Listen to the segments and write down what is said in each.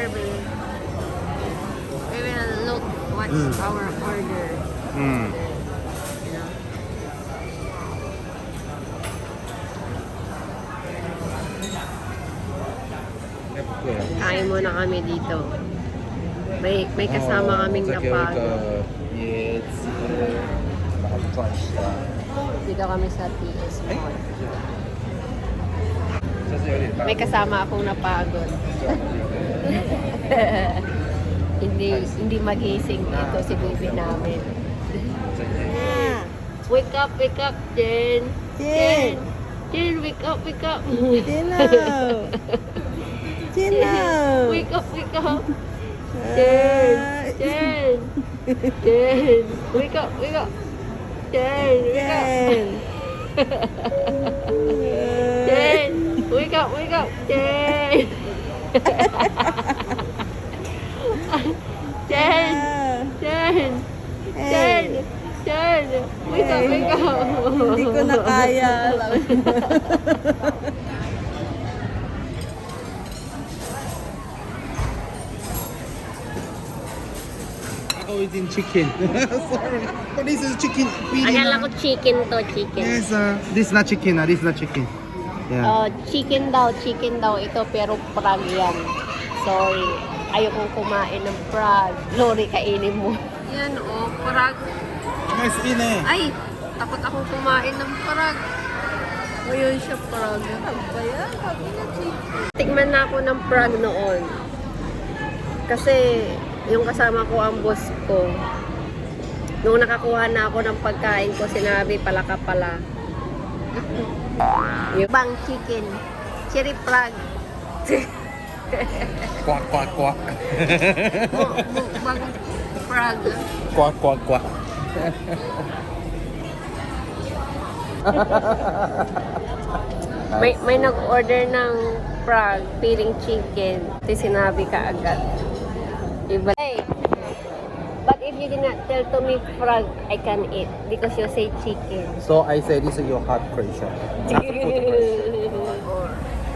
order, babe. We will look what's our order. You know? Kain muna kami dito. May kasama kaming napagod. Yes. Dito kami sa TS Mall. May kasama akong napagod. hindi magising dito si baby namin. Wake up, Jen. Jen, wake up. Hello. Hello. Wake up. Jen, wake up. Jen, wake up. Jen. Jen, wake up. Hindi ko na kaya. Ako eating chicken. Sorry. But this is chicken. Akala ko chicken to, chicken. Yes, this is not chicken. This is not chicken. Yeah. Chicken daw ito, pero frog yan. Sorry, ayokong kumain ng frog. Lori, kainin mo. Yan, frog. Nice in eh. Ay, takot akong kumain ng frog. Ngayon siya frog. Tikman na ako ng frog noon. Kasi, yung kasama ko ang boss ko. Nung nakakuha na ako ng pagkain ko, sinabi pala ka pala. Mukbang chicken. Cherry frog. Quack. Mukbang frog. Quack. May nag-order ng frog, feeling chicken. Ito sinabi ka agad. Diba? Hey, but if you did not tell to me frog, I can eat because you say chicken. So I say this is your heart pressure. Not the food pressure. Or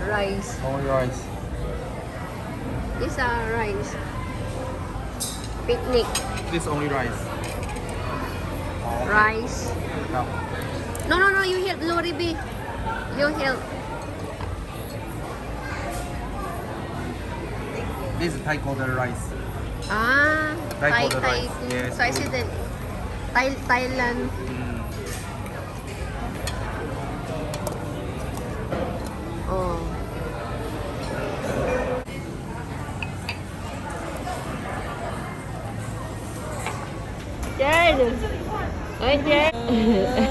rice. Oh, rice. This is rice. Picnic. This only rice. Rice. No, you help, Lori B. You help. This is Thai golden rice. Ah, Thai golden rice. Yes. So I said that Thailand. Oh. Jen! Hi, Jen!